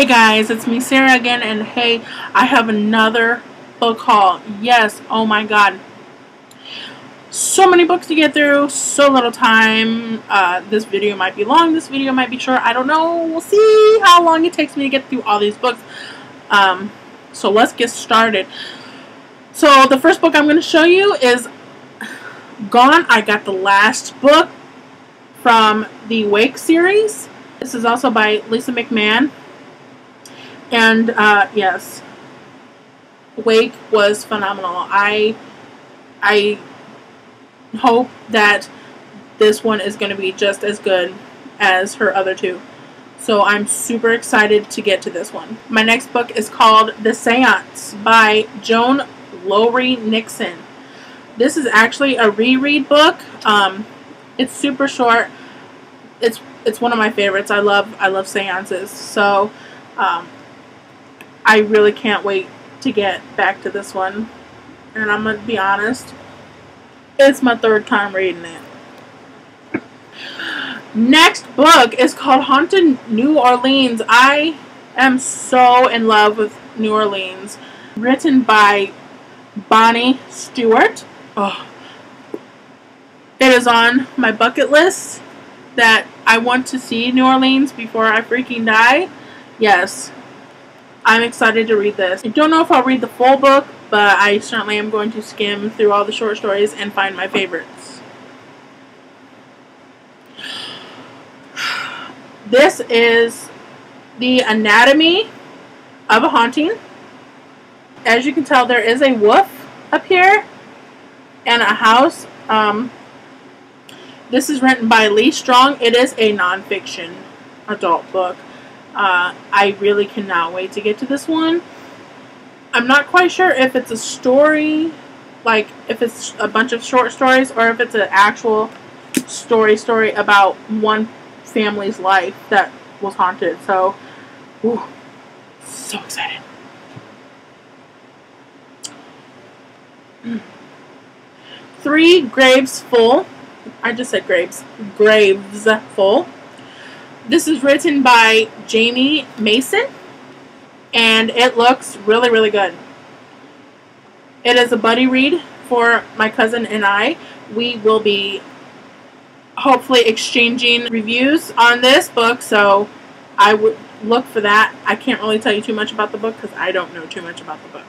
Hey guys, it's me Sarah again, and hey, I have another book haul. Yes, oh my god. So many books to get through, so little time. This video might be long, this video might be short, I don't know. We'll see how long it takes me to get through all these books. So let's get started. So the first book I'm going to show you is Gone. I got the last book from the Wake series. This is also by Lisa McMann. And yes, Wake was phenomenal. I hope that this one is going to be just as good as her other two. So I'm super excited to get to this one. My next book is called The Seance by Joan Lowry Nixon. This is actually a reread book. It's super short. It's one of my favorites. I love seances. So I really can't wait to get back to this one. And I'm going to be honest, it's my third time reading it. Next book is called Haunted New Orleans. I am so in love with New Orleans. Written by Bonnie Stewart. Oh. It is on my bucket list that I want to see New Orleans before I freaking die. Yes. I'm excited to read this. I don't know if I'll read the full book, but I certainly am going to skim through all the short stories and find my favorites. This is The Anatomy of a Haunting. As you can tell, there is a wolf up here and a house. This is written by Lee Strong. It is a nonfiction adult book. I really cannot wait to get to this one. I'm not quite sure if it's a story, like if it's a bunch of short stories, or if it's an actual story about one family's life that was haunted. So, ooh, so excited. Three Graves Full. I just said Graves. Graves Full. This is written by Jamie Mason, and it looks really, really good. It is a buddy read for my cousin and I. We will be hopefully exchanging reviews on this book, so I would look for that. I can't really tell you too much about the book because I don't know too much about the book.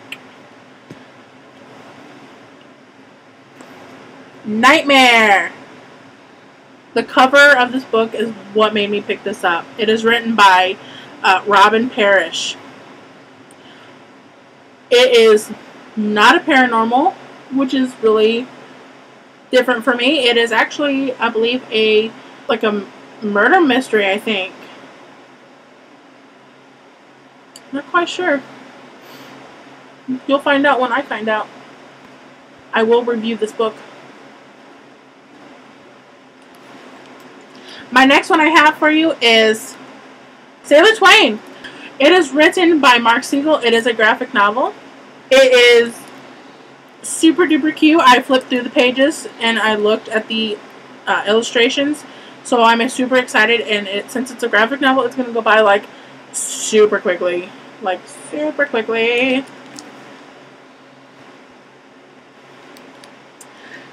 Nightmare. The cover of this book is what made me pick this up. It is written by Robin Parrish. It is not a paranormal, which is really different for me. It is actually, I believe, a murder mystery, I think. Not quite sure. You'll find out when I find out. I will review this book. My next one I have for you is Sailor Twain. It is written by Mark Siegel. It is a graphic novel. It is super duper cute. I flipped through the pages and I looked at the illustrations. So I'm super excited, and since it's a graphic novel, it's going to go by like super quickly. Like super quickly.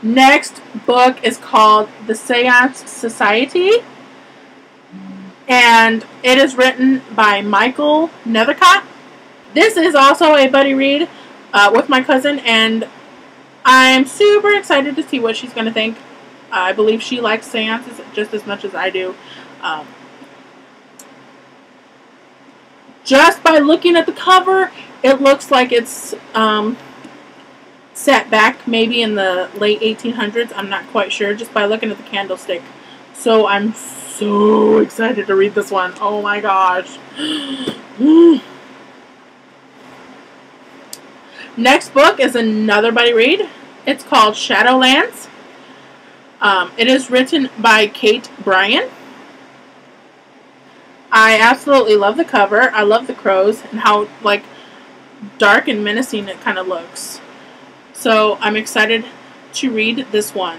Next book is called The Seance Society, and it is written by Michael Nethercott. This is also a buddy read with my cousin, and I'm super excited to see what she's going to think. I believe she likes seances just as much as I do. Just by looking at the cover, it looks like it's set back maybe in the late 1800s. I'm not quite sure just by looking at the candlestick. So I'm so excited to read this one. Oh my gosh. Next book is another buddy read. It's called Shadowlands. It is written by Kate Bryan. I absolutely love the cover. I love the crows and how like dark and menacing it kind of looks. So I'm excited to read this one.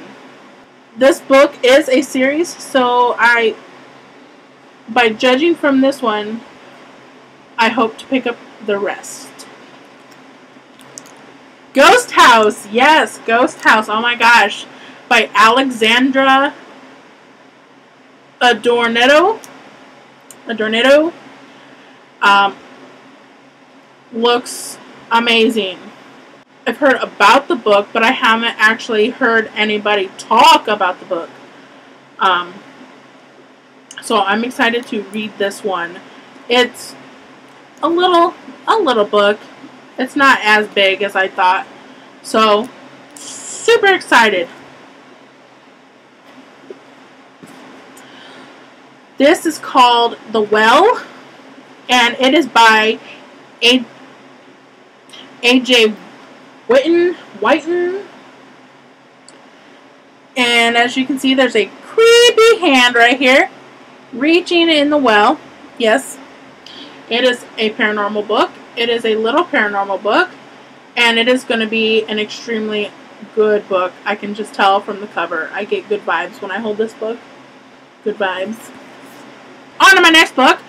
This book is a series, so by judging from this one, I hope to pick up the rest. Ghost House. Yes, Ghost House. Oh my gosh. By Alexandra Adornetto. Looks amazing. I've heard about the book, but I haven't actually heard anybody talk about the book. So I'm excited to read this one. It's a little book. It's not as big as I thought. So, super excited. This is called The Well, and it is by A.J. Whiten. And as you can see, there's a creepy hand right here reaching in the well. Yes, it is a paranormal book. It is a little paranormal book, and it is going to be an extremely good book. I can just tell from the cover. I get good vibes when I hold this book. Good vibes. On to my next book.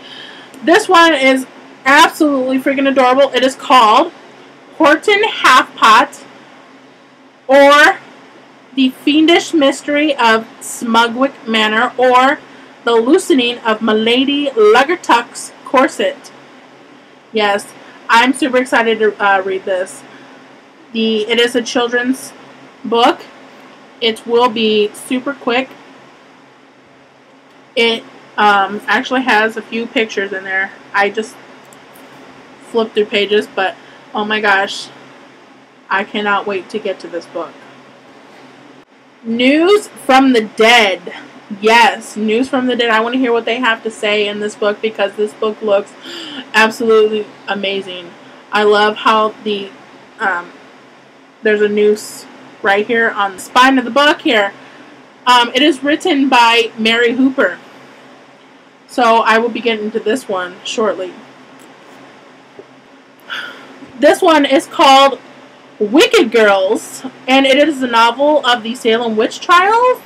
This one is absolutely freaking adorable. It is called Horton Halfpot, or The Fiendish Mystery of Smugwick Manor, or The Loosening of Milady Luggertuck's Corset. Yes, I'm super excited to read this. It is a children's book. It will be super quick. It actually has a few pictures in there. I just flipped through pages, but oh my gosh, I cannot wait to get to this book. News from the Dead. Yes, News from the Dead. I want to hear what they have to say in this book, because this book looks absolutely amazing. I love how there's a noose right here on the spine of the book here. It is written by Mary Hooper. So I will be getting to this one shortly. This one is called Wicked Girls, and it is a novel of the Salem witch trials.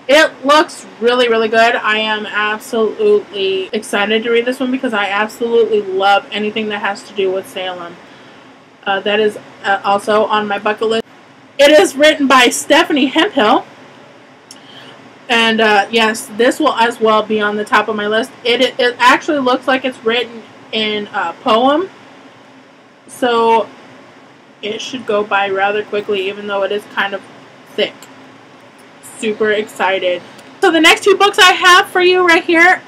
It looks really, really good. I am absolutely excited to read this one because I absolutely love anything that has to do with Salem. That is also on my bucket list. It is written by Stephanie Hemphill. And yes, this will as well be on the top of my list. It actually looks like it's written in a poem. So it should go by rather quickly, even though it is kind of thick. Super excited. So the next two books I have for you right here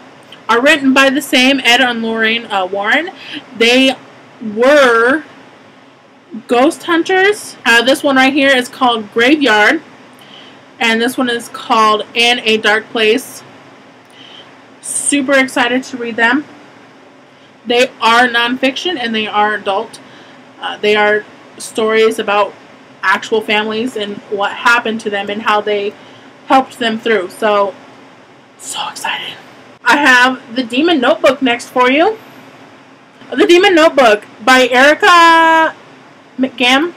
are written by the same Ed and Lorraine Warren. They were Ghost Hunters. This one right here is called Graveyard. And this one is called In a Dark Place. Super excited to read them. They are nonfiction and they are adult. They are stories about actual families and what happened to them and how they helped them through. So excited. I have The Demon Notebook next for you. The Demon Notebook by Erica McGann.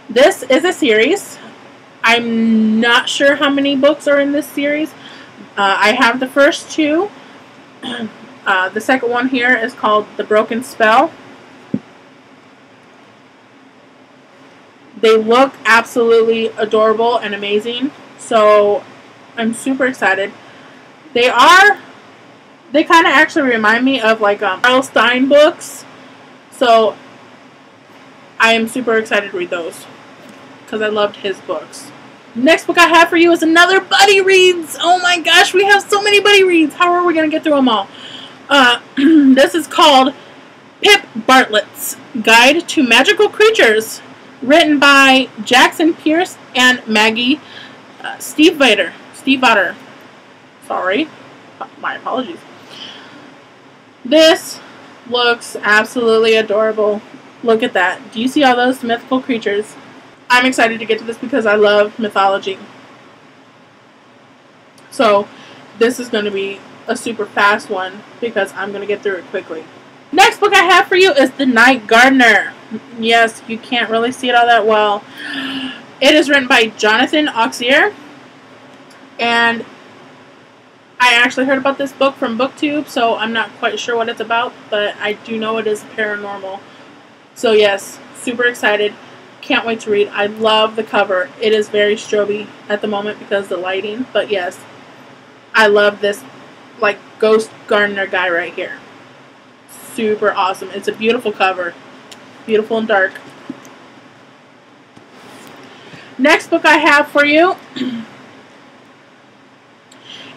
This is a series. I'm not sure how many books are in this series. I have the first two. The second one here is called The Broken Spell. They look absolutely adorable and amazing. So I'm super excited. They kind of actually remind me of like R.L. Stine books. So I am super excited to read those because I loved his books. Next book I have for you is another Buddy Reads. Oh my gosh, we have so many Buddy Reads. How are we going to get through them all? This is called Pip Bartlett's Guide to Magical Creatures, written by Jackson Pierce and Maggie Stiefvater. Sorry, my apologies. This looks absolutely adorable. Look at that. Do you see all those mythical creatures? I'm excited to get to this because I love mythology. So this is going to be a super fast one because I'm going to get through it quickly. Next book I have for you is The Night Gardener. Yes, you can't really see it all that well. It is written by Jonathan Auxier. And I actually heard about this book from BookTube, so I'm not quite sure what it's about, but I do know it is paranormal. So yes, super excited. Can't wait to read. I love the cover. It is very stroby at the moment because of the lighting, but yes, I love this like ghost gardener guy right here. Super awesome. It's a beautiful cover. Beautiful and dark. Next book I have for you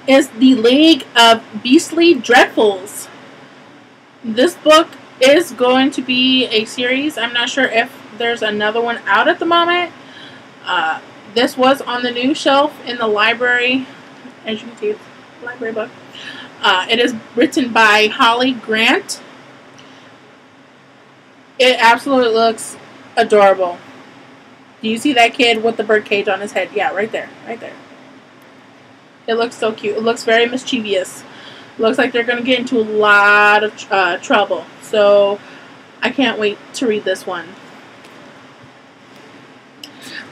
is The League of Beastly Dreadfuls. This book is going to be a series. I'm not sure if there's another one out at the moment. This was on the new shelf in the library. As you can see, it's a library book. It is written by Holly Grant. It absolutely looks adorable. Do you see that kid with the birdcage on his head? Yeah, right there. Right there. It looks so cute. It looks very mischievous. Looks like they're going to get into a lot of trouble. So, I can't wait to read this one.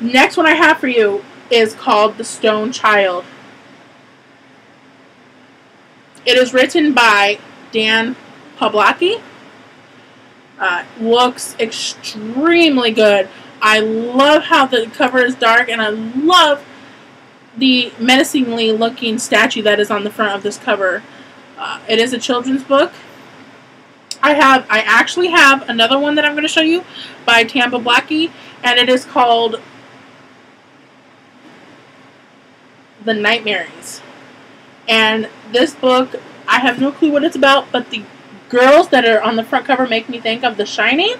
Next one I have for you is called The Stone Child. It is written by Dan Pawlowski. Looks extremely good. I love how the cover is dark, and I love the menacingly looking statue that is on the front of this cover. It is a children's book. I actually have another one that I'm going to show you by Dan Pawlowski, and it is called The Nightmares. And this book, I have no clue what it's about, but the girls that are on the front cover make me think of The Shining.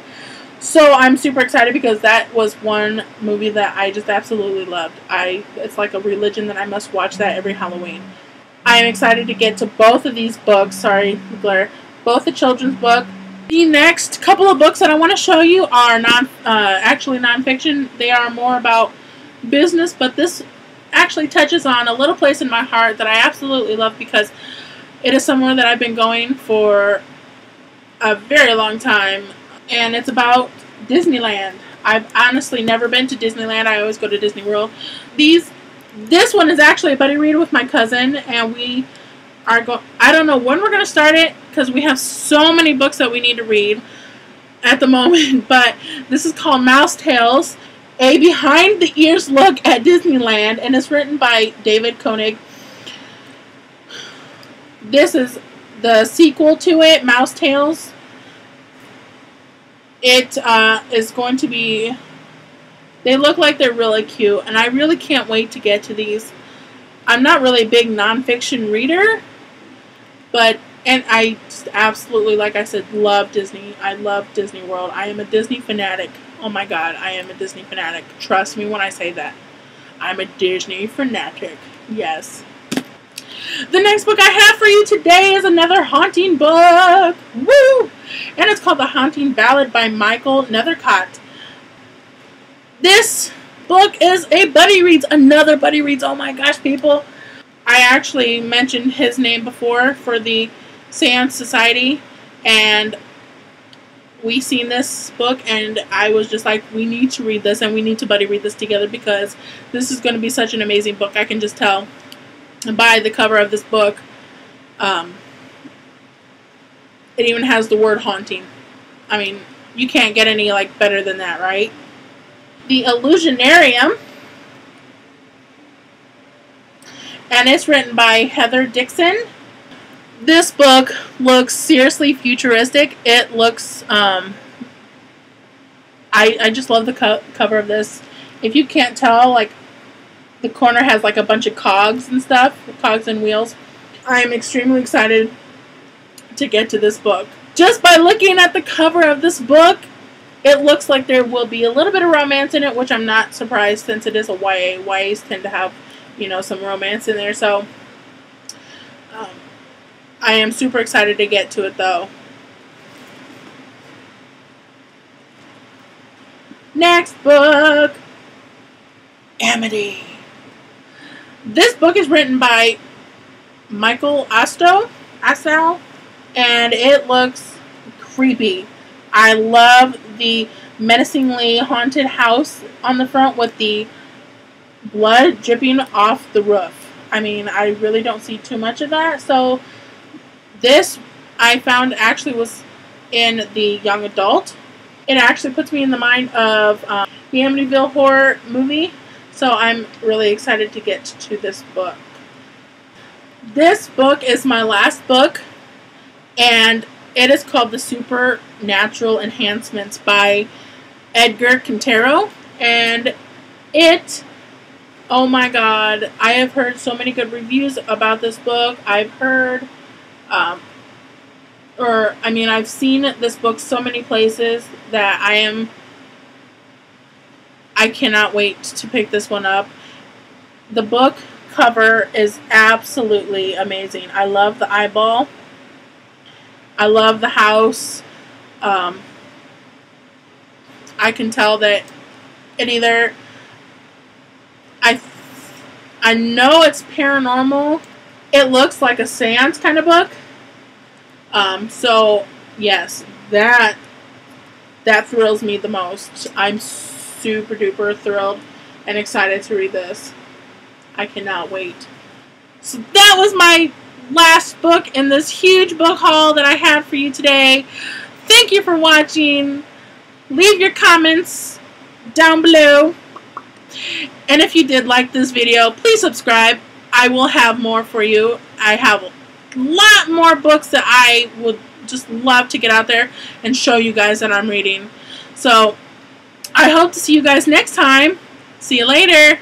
So I'm super excited because that was one movie that I just absolutely loved. It's like a religion that I must watch that every Halloween. I am excited to get to both of these books. Sorry, the glare. Both the children's book. The next couple of books that I want to show you are actually nonfiction. They are more about business, but this actually touches on a little place in my heart that I absolutely love because it is somewhere that I've been going for a very long time, and it's about Disneyland. I've honestly never been to Disneyland. I always go to Disney World. This one is actually a buddy read with my cousin, and we are I don't know when we're going to start it because we have so many books that we need to read at the moment, but this is called Mouse Tales, a behind the ears look at Disneyland, and it's written by David Koenig. This is the sequel to it, Mouse Tales. It is going to be, they look like they're really cute, and I really can't wait to get to these. I'm not really a big nonfiction reader, and I just absolutely, like I said, love Disney. I love Disney World. I am a Disney fanatic. Oh my god, I am a Disney fanatic. Trust me when I say that. I'm a Disney fanatic. Yes. The next book I have for you today is another haunting book. Woo! And it's called The Haunting Ballad by Michael Nethercott. This book is a buddy reads. Another buddy reads. Oh my gosh, people. I actually mentioned his name before for the Seance Society, and we seen this book, and I was just like, we need to read this, and we need to buddy read this together because this is going to be such an amazing book. I can just tell by the cover of this book. It even has the word haunting. I mean, you can't get any better than that, right? The Illusionarium, and it's written by Heather Dixon. This book looks seriously futuristic. It looks, I just love the cover of this. If you can't tell, the corner has a bunch of cogs and stuff, cogs and wheels. I'm extremely excited to get to this book. Just by looking at the cover of this book, it looks like there will be a little bit of romance in it, which I'm not surprised since it is a YA. YAs tend to have, some romance in there, so I am super excited to get to it, though. Next book, Amity. This book is written by Michael Astow, and it looks creepy. I love the menacingly haunted house on the front with the blood dripping off the roof. I mean, I really don't see too much of that. So this I found actually was in the young adult. It actually puts me in the mind of the Amityville Horror movie. So I'm really excited to get to this book. This book is my last book, and it is called The Supernatural Enhancements by Edgar Quintero. And it, oh my god, I have heard so many good reviews about this book. I've heard, I've seen this book so many places that I cannot wait to pick this one up. The book cover is absolutely amazing. I love the eyeball. I love the house. I can tell that it either, I know it's paranormal. It looks like a seance kind of book. So yes, that thrills me the most. I'm super duper thrilled and excited to read this. I cannot wait. So that was my last book in this huge book haul that I had for you today. Thank you for watching. Leave your comments down below. And if you did like this video, please subscribe. I will have more for you. I have a lot more books that I would just love to get out there and show you guys that I'm reading. So I hope to see you guys next time. See you later.